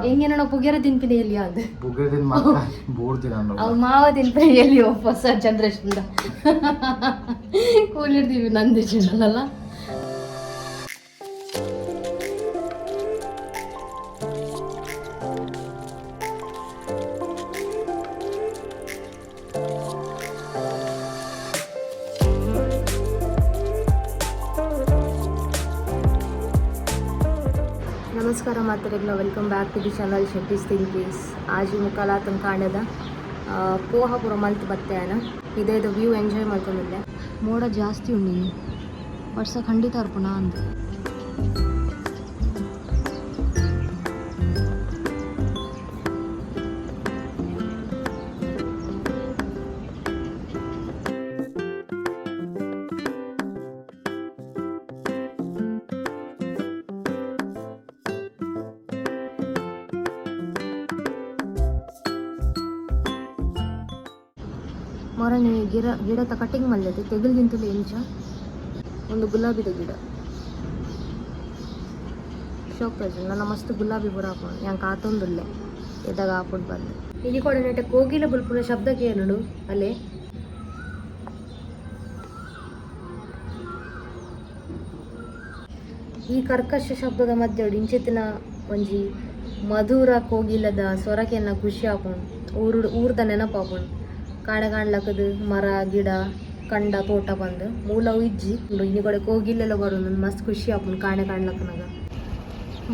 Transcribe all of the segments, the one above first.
ಹೆಂಗೇನೋ ಪುಗೇರ ತಿನ್ಪಿನಿ ಎಲ್ಲಿ ಅದು ಅವ್ ಮಾವ ತಿನ್ಪಿನಿ ಎಲ್ಲಿ ಹೊಸ ಜನರೇಷನ್ ಕೂಲಿರ್ತೀವಿ ನಂದು ಜನಲ್ಲ. नमस्कार मातरेगला welcome back to the channel Shetty Thinkpiece. आज मुकाला तुम कांडದ पोहा पूरा मल्त बत्ते है ना इधे व्यू एंजॉय ಮಾಡ್ಕೊಂಡಿದ್ದೆ. ಮೋಡ ಜಾಸ್ತಿ ಉಂಡಿ ವರ್ಷ ಖಂಡಿತ ಅರ್ಪಣ ಅಂತ ಮೊರನೆ ಗಿಡದ ಕಟಿಂಗ್ ಮಲ್ಲದೆ ತೆಗಲ್ದಿಂತಲೇ ಎಂಚ ಒಂದು ಗುಲಾಬಿದ ಗಿಡ ಶೋಕ್ತದೆ. ನನ್ನ ಮಸ್ತ್ ಗುಲಾಬಿ ಬುಡ ಹಾಕೊಂಡು yank ಆತೊಂದುಲ್ಲೆ ಎದಾಗ ಹಾಕೊಂಡು ಬಂದೆ. ಇಲ್ಲಿ ಕೂಡ ನೆಟ್ಟ ಕೋಗಿಲ ಬುಲ್ಪುನ ಶಬ್ದ ಕೇಳೋಣ ಅಲ್ಲೇ. ಈ ಕರ್ಕಶ ಶಬ್ದದ ಮಧ್ಯೆ ಇಂಚಿತ್ತಿನ ಒಂಜಿ ಮಧುರ ಕೋಗಿಲದ ಸ್ವರಕ್ಕೆನ್ನ ಖುಷಿ ಹಾಕೊಂಡು ಊರ್ದ ನೆನಪು ಹಾಕೊಂಡು ಕಾಡೆ ಕಾಣ್ಲಕ್ಕದು ಮರ ಗಿಡ ಕಂಡ ತೋಟ ಬಂದು ಮೂಲವು ಇಜ್ಜಿ ಇನ್ನು ಕಡೆ ಕೋಗಿಲೆಲ್ಲ ಬರೋದು ಮಸ್ತ್ ಖುಷಿ ಹಾಕೊಂಡು ಕಾಣೆ ಕಾಣ್ಲಕ್ಕನಾಗ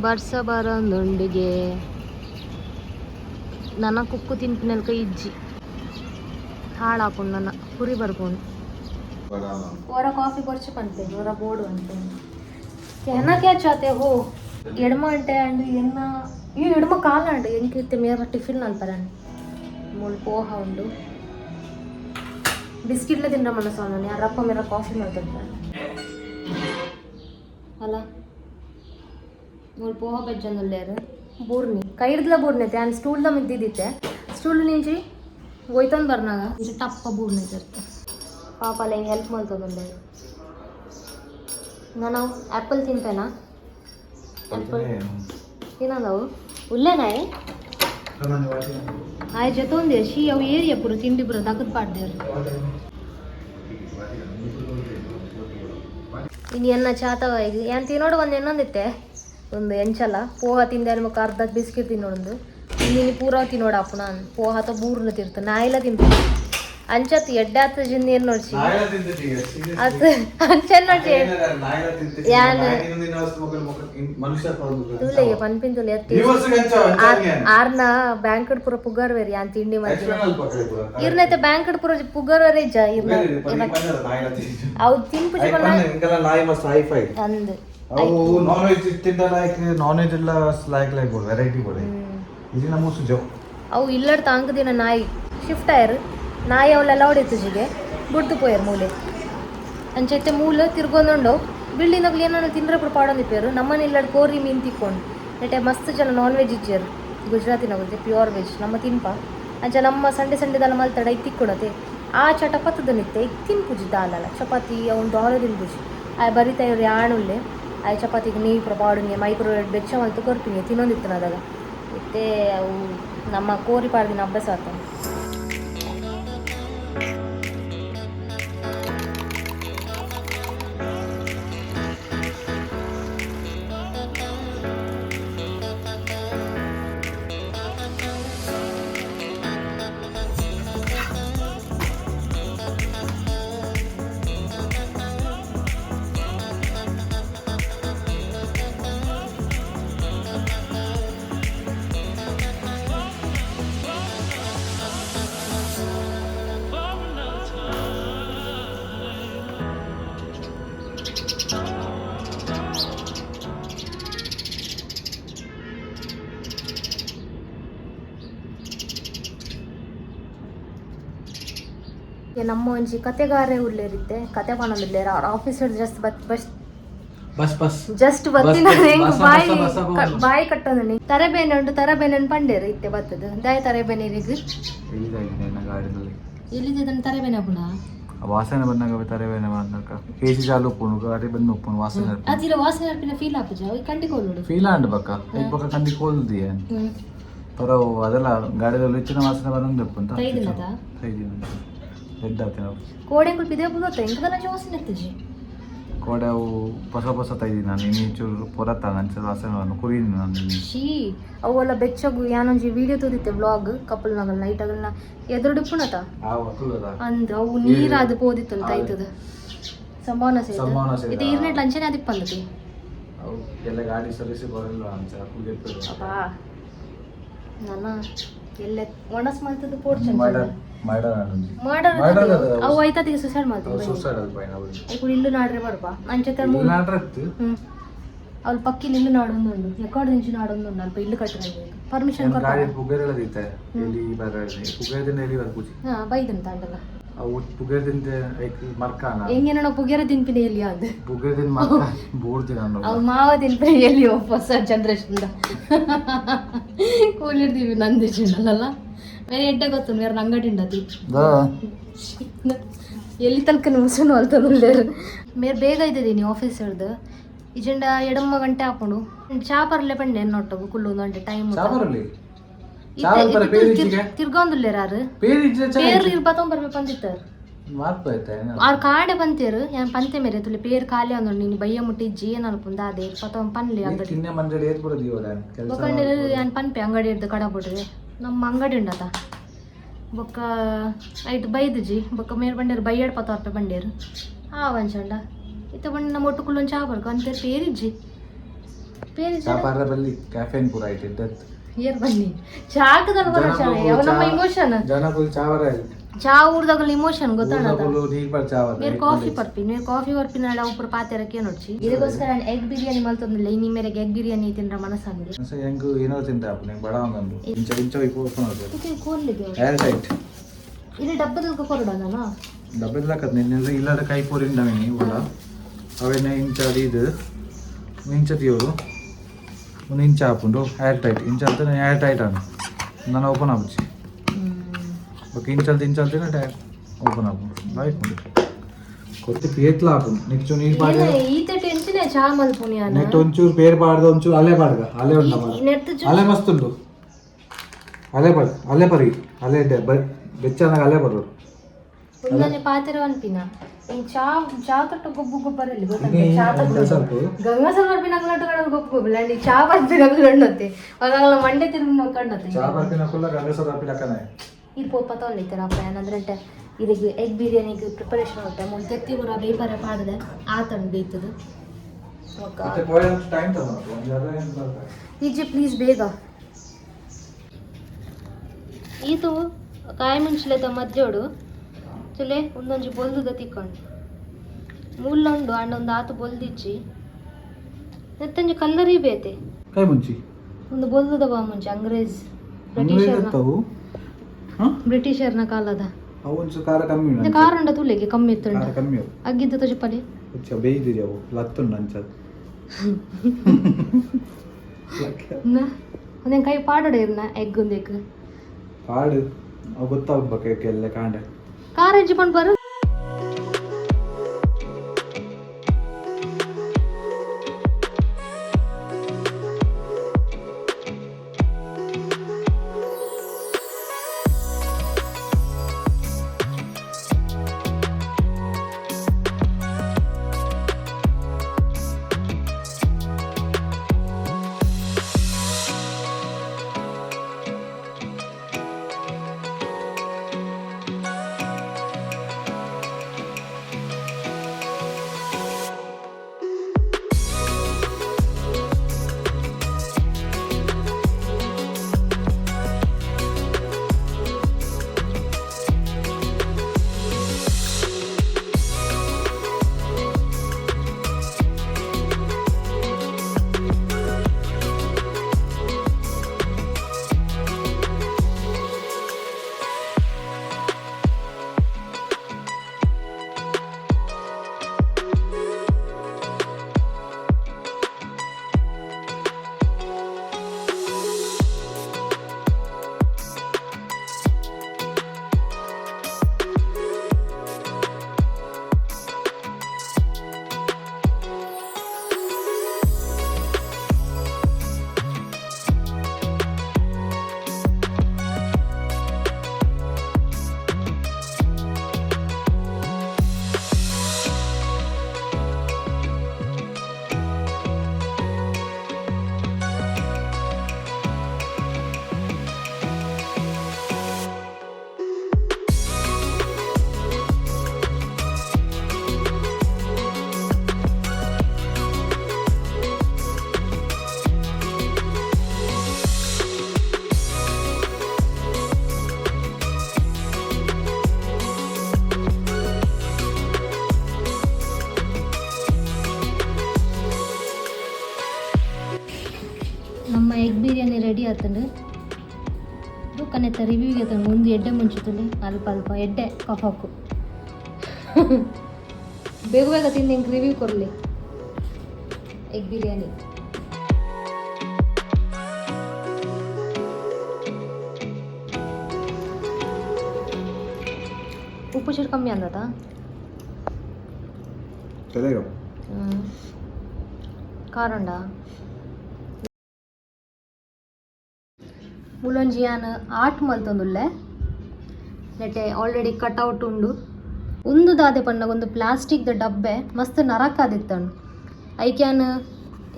ಬರ್ಸ ಬರೋಂದೊಂಡಿಗೆ ನನ್ನ ಕುಕ್ಕು ತಿನ್ಪಿನಲ್ಕ ಇಜ್ಜಿ ಹಾಳು ಹಾಕೊಂಡು ನನ್ನ ಕುರಿ ಬರ್ಕೊಂಡು ಹೊರ ಕಾಫಿ ಬರ್ಚು ಬಂತೆ ಹೊರ ಬೋರ್ಡು ಅಂತೆ कहना क्या चाहते हो ఎడమ అంటే అండి ఎన్న ఈ ఎడమ కాలండి ఎంకితే మేర టిఫిన్ అల్పరండి మూడు పోహా ఉండు ಬಿಸ್ಕಿಟ್ಲ ತಿಂದ್ರೆ ಮನಸ್ಸು ನಾನು ಯಾರಪ್ಪ ಮೇರ ಕಾಫಿ ಮಾಡ್ತಿರ್ತಾರೆ ಅಲ್ಲ ಮೂರು ಪೋಹ ಬೆಜ್ಜಂದುಲ್ಲೇರು ಬೂರ್ನಿ ಕೈ ಹಿಡ್ದಲ ಬೂರ್ನಿ ಐತೆ ನಾನು ಸ್ಟೂಲ್ದ ಮಿದ್ದಿದ್ದಿತ್ತೆ ಸ್ಟೂಲ್ ನಿಂಜಿ ಒಯ್ತಂದು ಬರ್ನಾಗ ಇದು ಟಪ್ಪ ಬೂರ್ನಿ ಇರುತ್ತೆ ಪಾಪ ಅಲ್ಲ ಹಿಂಗೆ ಹೆಲ್ಪ್ ಮಾಡ್ತದಂದೆ. ನಾನು ಆ್ಯಪಲ್ ತಿಂತೇನಾ ಆ್ಯಪಲ್ ತಿನ್ನೋದವು ಉಲ್ಲೇನಾಯಿ ಆಯ್ ಜೊತೆ ಒಂದೇ ಶೀ ಅವು ಏರಿಯ ಪುರ ತಿಂಡಿ ಪುರ ತಗದು ಪಾಡ್ದೇವ್ರಿ ಇನ್ನು ಎನ್ನ ಚಾತವ ಈಗ ಏನು ತಿನ್ನೋಡು ಒಂದು ಇನ್ನೊಂದಿತ್ತೆ ಒಂದು ಎಂಚಲ ಪೋಹ ತಿಂದೆ ಮುಖ ಅರ್ಧ ಬಿಸ್ಕಿಟ್ ತಿನ್ನೋಡು ನೀನು ಪೂರ ತಿನ್ನೋಡು ಅಪ್ಪನ ಪೋಹ ಅಥವಾ ಬೂರ್ನ ತಿರ್ತ ನಾ ಎಲ್ಲ ತಿಂತೀನಿ ಅಂಚತ್ ಎಡ್ಡೆ ಆತ ಜಿಂದ ಏನು ನೋಡ್ಸಿ ಅದು ಅಂಚನ್ ನೋಡ್ಸಿ ಯಾನ್ ತುಲೆ ಪನ್ಪಿನ್ ತುಲೆ ಆರ್ನ ಬ್ಯಾಂಕ್ ಪುರ ಪುಗಾರ್ ವೇರಿ ಯಾನ್ ತಿಂಡಿ ಮಾಡಿ ಇರ್ನೈತೆ ಬ್ಯಾಂಕ್ ಪುರ ಪುಗಾರ್ ವೇರಿ ಇಜ್ಜ ಇರ್ನ ಅವು ತಿನ್ಪುಜಿ ಅಂದ್ ಅವು ನಾನ್ ವೆಜ್ ತಿಂದ ಲೈಕ್ ನಾನ್ ವೆಜ್ ಎಲ್ಲ ಲೈಕ್ ವೆರೈಟಿ ಬೋಲೆ ಇದು ನಮ್ಮ ಸುಜೋ ಅವು ಇಲ್ಲಡ್ ತಾಂಗ ದಿನ ನಾಯಿ ಶಿಫ್ಟ್ ಆಯರ್ ನಾಯಿ ಅವಳೆಲ್ಲ ಹೊಡಿತು ಜಿಗೆ ಬಿಡ್ತು ಪೋಯರ್ ಮೂಲೆ ಅಂಚೈತೆ ಮೂಲೆ ತಿರ್ಗೊಂಡು ಬಿಲ್ಡಿಂದಾಗ ಏನಾದ್ರು ತಿಂದ್ರೆ ಪಾಡೊಂದಿಪ್ಪೇರು ನಮ್ಮನೆ ಇಲ್ಲಡ್ ಕೋರಿ ಮೀನು ತಿಕ್ಕೊಂಡು ನೆಟ್ಟೆ ಮಸ್ತ್ ಜನ ನಾನ್ ವೆಜ್ ಇಜ್ಜರು ಗುಜರಾತಿನ ಹೋಗುತ್ತೆ ಪ್ಯೂರ್ ವೆಜ್ ನಮ್ಮ ತಿನ್ಪ ಅಂಚ ನಮ್ಮ ಸಂಡೆದಲ್ಲ ಮಲ್ತಡ ಇದು ತಿಕ್ಕೊಡತೆ ಆ ಚಟಪತ್ತದ ನಿತ್ತೆ ಈಗ ತಿನ್ಪುಜಿ ದಾಲಲ್ಲ ಚಪಾತಿ ಅವ್ನು ದಾಲ ತಿನ್ಪುಜಿ ಆಯ್ ಬರಿತಾ ಇವ್ರು ಯಾಣುಲ್ಲೆ ಆಯ್ ಚಪಾತಿಗೆ ನೀರು ಪ್ರಪಾಡುಂಗೆ ಮೈಕ್ರೋ ಬೆಚ್ಚ ಮಲ್ತು ಕೊರ್ತೀನಿ ತಿನ್ನೊಂದಿತ್ತು ಅದಾಗ ಮತ್ತೆ ಅವು ನಮ್ಮ ಕೋರಿ ಪಾಡ್ದಿನ ಅಭ್ಯಾಸ ಆಗ್ತಾನೆ. ನಮ್ಮ ಒಂಜಿ ಕತೆಗಾರೆ ಉಳ್ಳೇರಿತ್ತೆ ಕತೆ ಪಣದಿಲ್ಲೇರ ಅವ್ರ ಆಫೀಸರ್ ಜಸ್ಟ್ ಜಸ್ಟ್ ಬತ್ತಿನ ಬಾಯಿ ಕಟ್ಟೋದು ತರಬೇನೆ ಉಂಟು ತರಬೇನೆ ಪಂಡೇರು ಇತ್ತೆ ಬತ್ತದು ದಾಯ ತರಬೇನೆ ಇಲ್ಲಿದೆ ತರಬೇನೆ ಪುಣ ವಾಸನೆ ಬಂದಾಗ ತರವೇನೆ ಮಾಡ್ನಕ ಕೇಜಿ ಜಾಲು ಉಪ್ಪುನು ಅರೆ ಬಂದು ಉಪ್ಪುನು ವಾಸನೆ ಅದಿರ ವಾಸನೆ ಅರ್ಪಿನ ಫೀಲ್ ಆಪುಜ ಅವು ಕಂಡಿಕೊಳ್ಳೋಡು ಫೀಲ್ ಆಂಡ್ ಬಕ್ಕ ಈಗ ಬಕ್ಕ ಕಂದಿ ಕೋಲ್ದಿಯ ಪರ ಅದೆಲ್ಲ ಗಾಡಿಯಲ್ಲಿ ಹೆಚ್ಚಿನ ವಾಸನೆ ಬಂದು ಉಪ್ಪು ತೈದಿನದ ರೆಡ್ ಆಗ್ತೇನೆ ನಾವು ಕೋಡೆ ಕುಲ್ಪಿದೆ ಬುಗೋತ ಇಂಕದನ ವಾಸನೆ ಎತ್ತಜಿ ಕೋಡೆ ಅವು ಹೊಸ ತೈದಿ ನಾನು ಇನ್ನೀಚೂರು ಪೊರತ್ತ ನಂಚದ ವಾಸನೆ ಕುರಿನಿ ನಾನು ಶೀ ಅವೆಲ್ಲ ಬೆಚ್ಚಗು ಯಾನೊಂಜಿ ವಿಡಿಯೋ ತೋದಿತ್ತೆ ವ್ಲಾಗ್ ಕಪಲ್ ನಗಲ್ ನೈಟ್ ಆಗಲ್ನ ಎದುರುಡುಪ್ಪುನತ ಅಂದ್ ಅವು ನೀರಾದ ಪೋದಿತ್ತಲ್ಲ ತೈತದ ಸಂಭಾವನ ಸೇತ ಇದು ಇರ್ನೆಟ್ ಲಂಚನೆ ಅದಿಪ್ಪ ಅಂದತಿ ಅವು ಎಲ್ಲ ಗಾಡಿ ಸರ್ವಿಸ್ ಬರಲ್ಲ ಅಂತ ಕೂಗೆತ್ತು ಅಪ್ಪಾ ನನ್ನ ಎಲ್ಲ ಒಣಸ್ ಮಾಡ್ತದ ಪೋರ್ಚನ್ ಮಾಡರ್ ಅವು ಐತದಿಗೆ ಸುಸೈಡ್ ಮಾಡ್ತೀವಿ ಸುಸೈಡ್ ಅದು ಬೈ ನಾವು ఇప్పుడు ఇల్లు నాడరే పడపా అంచేత ಅವ್ಳು ಪಕ್ಕಿನ ಇಲ್ಲು ನಾಡೊಂದುಂಡು ಎಕಾರ್ಡ್ నుంచి ನಾಡೊಂದುಂಡು ಅಲ್ಪ ಇಲ್ಲು ಕಟ್ಟಬೇಕು ಪರ್ಮಿಷನ್ ಗಾಡಿ ಪುಗೇರೆಲ್ಲ ದೀತೆ ಎಲ್ಲಿ ಬರಲಿ ಪುಗೇರದಿಂದ ಎಲ್ಲಿ ಬರ್ಪುಜಿ ಬೈದಂತ ಅಂಡಲ್ಲ ಅವು ಪುಗೇರದಿಂದ ಮರ್ಕಾನ ಹೆಂಗೇನ ಪುಗೇರ ತಿನ್ಪಿನಿ ಎಲ್ಲಿ ಅದು ಪುಗೇರದಿಂದ ಮರ್ಕ ಬೋರ್ದಿನ ಅವು ಮಾವ ತಿನ್ಪಿನಿ ಎಲ್ಲಿ ಹೊಸ ಜನರೇಷನ್ ಕೂಲಿರ್ತೀವಿ ನಂದಿ ಚಿನ್ನಲ್ಲ ಬೇರೆ ಎಡ್ಡೆ ಗೊತ್ತು ಬೇರೆ ಅಂಗಡಿ ಉಂಡತಿ ಎಲ್ಲಿ ತನಕ ಮುಸುನು ಅಲ್ತಂದೇರು ಮೇರೆ ಬೇಗ ಇದ್ದಿದ್ದೀನಿ ನೀವು ಆಫೀಸ್ ಹಿಡ್ದು ಇಜೆಂಡ ಎಡಮ್ಮ ಗಂಟೆ ಹಾಕೊಂಡು ಚಾಪರ್ಲೆ ಪಂಡೆ ಎನ್ನೊಟ್ಟಗು ಕುಲ್ಲು ಒಂದು ಗಂಟೆ ಟೈಮ್ ತಿರ್ಗೊಂದುಲ್ಲೇರಾರು ಪೇರು ಇರ್ಬತ್ತೊಂಬರ್ಬೇಕು ಅಂದಿತ್ತು ಅವ್ರ ಕಾಡೆ ಬಂತೇರು ಯಾನ್ ಪಂತೆ ಮೇರೆ ತುಳಿ ಪೇರು ಖಾಲಿ ಅಂದ್ರು ನೀನು ಬಯ್ಯ ಮುಟ್ಟಿಜ್ಜಿ ಏನು ಅನ್ಪುಂದ ಅದೇ ಪತ್ತೊಂಬ ಪನ್ಲಿ ಅಂಗಡಿ ಯಾನ್ ಪನ್ಪೆ ಅಂಗಡಿ ಹಿಡ್ದು ಕಡ ಬಿಡ್ರಿ ನಮ್ಮ ಅಂಗಡಿ ಉಂಡತ ಬೊಕ್ಕ ಐಟ್ ಬೈದುಜಿ ಬೊಕ್ಕ ಮೇರೆ ಬಂಡೇರು ಬೈಯಡ್ 10 ರೂಪಾಯಿ ಬಂಡೇರು ವಂಚಂಡ ಇತ್ತ ಬಂಡ ನಮ್ಮ ಒಟ್ಟು ಕುಲ್ಲೊಂದು ಚಾ ಬರ್ಕ ಅಂತ ಪೇರಿಜ್ಜಿ ಏರ್ ಬನ್ನಿ ಚಾಕದಲ್ಲ ಬರ ನಮ್ಮ ಇಮೋಷನ್ ಚಾ ಊರ್ದಾಗಲ್ಲ ಇಮೋಷನ್ ಗೊತ್ತಾಡ ಕಾಫಿ ಬರ್ಪಿನ ಉಪ್ಪು ಪಾತೆರಕ್ಕೆ ನೋಡ್ಸಿ ಇದಕ್ಕೋಸ್ಕರ ನಾನು ಎಗ್ ಬಿರಿಯಾನಿ ಮಲ್ತೊಂದಿಲ್ಲ ಇನ್ನು ಮೇರೆಗೆ ಎಗ್ ಬಿರಿಯಾನಿ ತಿಂದ್ರ ಮನಸ್ಸಂಗೆ ಇದು ಡಬ್ಬದ ಕೊರಡೋಣ ಡಬ್ಬದ ಇಲ್ಲದ ಕೈ ಪೂರಿಂಡವಿನಿ ಒಳ ಅವೇನ ಇಂಚಡಿ ಇದು ಇಂಚತಿಯೋರು ಒಂದು ಇಂಚ ಹಾಕೊಂಡು ಏರ್ ಟೈಟ್ ಇಂಚ ಅಂತ ಏರ್ ಟೈಟ್ ಅನ್ನು ನಾನು ಓಪನ್ ಆಗುಚ್ಚಿ ಓಕೆ ಇಂಚಲ್ತಿನ ಟೈಟ್ ಓಪನ್ ಹಾಕೊಂಡು ಆಯ್ಕೊಂಡು ಕೊತ್ತಿ ಪೇತ್ಲ ಹಾಕೊಂಡು ನೆಕ್ಸ್ಟ್ ನೀರು ಪಾಡ ಈತ ಟೆನ್ಷನ್ ಚಾ ಮಲ್ಪುನಿಯ ನೆಟ್ ಒಂಚೂರು ಪೇರ್ ಪಾಡ್ದ ಒಂಚೂರು ಅಲೆ ಪಾಡ್ಗ ಅಲೆ ಉಂಟ ಅಲೆ ಮಸ್ತ್ ಉಂಟು ಅಲೆ ಪರಿ ಅಲೆ ಬೆಚ್ಚನಾಗ ಅಲೆ ಬರೋದು ಒಂದನೇ ಪಾತ್ರೆ ಅನ್ಪಿನ ಚಾ ತೊಟ್ಟು ಗೊಬ್ಬು ಗೊಬ್ಬರಲ್ಲಿ ಗಂಗಾಸಲ್ ಬರ್ಪಿನ ಗೊಬ್ಬು ಗೊಬ್ಬಲ್ಲ ಚಾ ಬರ್ಪಿನ ಕಣ್ಣತ್ತೆ ಅವಾಗ ಮಂಡೆ ತಿರುಗಿ ಕಣ್ಣತ್ತೆ ಇದು ಪೋಪತ್ತ ಒಳ್ಳಿತಾರೆ ಅಪ್ಪ ಏನಂದ್ರೆ ಇದಕ್ಕೆ ಎಗ್ ಬಿರಿಯಾನಿಗೆ ಪ್ರಿಪರೇಷನ್ ಆಗುತ್ತೆ ಮುಂದೆ ತೆತ್ತಿಗುರ ಬೇಪರೆ ಪಾಡಿದೆ ಆತಂಡು ಬೇಯ್ತದೆ ಈಜೆ ಪ್ಲೀಸ್ ಬೇಗ ಈತು ಕಾಯಿ ಮೆಣಸಿಲೆದ ಮಜ್ಜೋಡು ಚಲೆ ಒಂದೊಂಜಿ ಬೊಲ್ದುದ ತಿಕ್ಕೊಂಡು ಮೂಲ ಉಂಡು ಅಣ್ಣೊಂದು ಆತು ಬೊಲ್ದಿಚ್ಚಿ ನೆತ್ತಂಜಿ ಕಲ್ಲರಿ ಬೇತೆ ಕಾಯಿ ಮುಂಚಿ ಒಂದು ಬೊಲ್ದುದ ಬಾ ಮುಂಚೆ ಅಂಗ್ರೇಜ್ ಬ್ರಿಟಿಷರ್ನ ಕಾಲದ ಖಾರ ಉಂಡ ತುಲೆಗೆ ಕಮ್ಮಿ ಇತ್ತುಂಡ ಅಗ್ಗಿದ್ದು ತಜಪಲಿ ಒಂದೇನು ಕೈ ಪಾಡೋಡ ಇರ್ನ ಎಗ್ ಒಂದೇಕ್ ಪಾಡು ಗೊತ್ತಾಗ್ಬೇಕೆಲ್ಲ ಕಾಂಡ ಕಾರ್ ಹೆಜ್ಜಿಕೊಂಡು ಬರು ಬಿರಿಯಾನಿ ರೆಡಿ ಆತಂಡು ಕನೆತ್ತ ರಿವ್ಯೂಗೆ ತಂದು ಒಂದು ಎಡ್ಡೆ ಮುಂಚಿತಲ್ಲಿ ಅಲ್ಪ ಅಲ್ಪ ಎಡ್ಡೆ ಕಫಾಕು ಬೇಗ ಬೇಗ ತಿಂದು ಹಿಂಗೆ ರಿವ್ಯೂ ಕೊಡಲಿ ಎಗ್ ಬಿರಿಯಾನಿ. ಉಪ್ಪು ಚೂರು ಕಮ್ಮಿ ಅಂದದ ಕಾರಂಡ ಮುಲೊಂಜಿಯಾನ ಆಟ್ ಮಲ್ತೊಂದುಲ್ಲೆ ನೆಟ್ಟೆ ಆಲ್ರೆಡಿ ಕಟ್ಔಟ್ ಉಂಡು ಒಂದು ದಾದೆ ಪಂಡ ಒಂದು ಪ್ಲಾಸ್ಟಿಕ್ದ ಡಬ್ಬೆ ಮಸ್ತ್ ನರಕಾದಿತ್ತನು ಐಕ್ಯಾನ್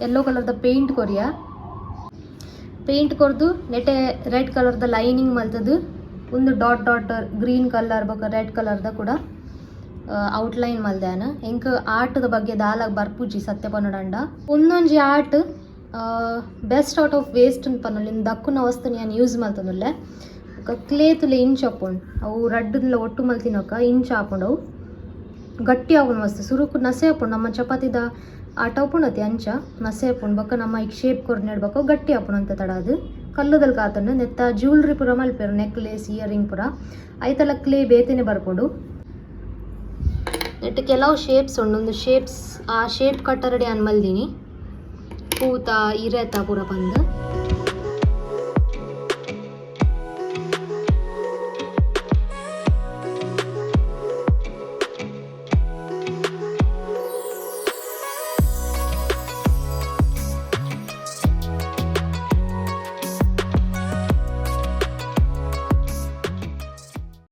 ಯೆಲ್ಲೋ ಕಲರ್ದ ಪೇಂಟ್ ಕೊರಿಯ ಪೇಂಟ್ ಕೊರ್ದು ನೆಟ್ಟೆ ರೆಡ್ ಕಲರ್ದ ಲೈನಿಂಗ್ ಮಲ್ತದು ಒಂದು ಡಾಟ್ ಡಾಟ್ ಗ್ರೀನ್ ಕಲರ್ ಬೊಕ ರೆಡ್ ಕಲರ್ದ ಕೂಡ ಔಟ್ಲೈನ್ ಮಲ್ದಾನ ಎಂಕ್ ಆರ್ಟ್ದ ಬಗ್ಗೆ ದಾಲಾಗ ಬರ್ಪುಜಿ ಸತ್ಯ ಪನ್ನಡಂಡ ಒಂದೊಂಜಿ art best out of waste ಪನ್ನೊಲಿ ದಕ್ಕುನ ವಸ್ತುನ ನಾನು ಯೂಸ್ ಮಲ್ತೊಂದುಲ್ಲೆ ಕ್ಲೇ ತುಲೆ ಇಂಚ್ ಹಾಕೊಂಡು ಅವು ರಡ್ಡಲ್ಲ ಒಟ್ಟು ಮಲ್ತಿನಕ ಇಂಚ್ ಹಾಕೊಂಡು ಅವು ಗಟ್ಟಿ ಆಗೋಣ ಮಸ್ತ್ ಸುರುಕು ನಸೆ ಹಾಕೊಂಡು ನಮ್ಮ ಚಪಾತಿದ ಆಟ ಹಾಕೊಂಡತಿ ಅಂಚ ನಸೆ ಹಾಕೊಂಡು ಬಕ್ಕ ನಮ್ಮ ಈಗ ಶೇಪ್ ಕೊರ್ ನೆಡ್ಬೇಕು ಗಟ್ಟಿ ಹಾಕೊಂಡು ಅಂತ ತಡ ಅದು ಕಲ್ಲುದಲ್ಲಿ ಕಾತಂಡು ನೆತ್ತ ಜ್ಯುವೆಲ್ರಿ ಪುರ ಮಲ್ಪೇರು ನೆಕ್ಲೆಸ್ ಇಯರಿಂಗ್ ಪುರ ಐತಲ್ಲ ಕ್ಲೇ ಬೇತೇನೆ ಬರ್ಕೊಂಡು ನೆಟ್ಟು ಕೆಲವು ಶೇಪ್ಸ್ ಉಂಡು ಒಂದು ಶೇಪ್ಸ್ ಆ ಶೇಪ್ ಕಟ್ಟರಡಿ ಅನ್ಮಲ್ದೀನಿ ಪೂತ ಇರೆತ ಪೂರ ಬಂದು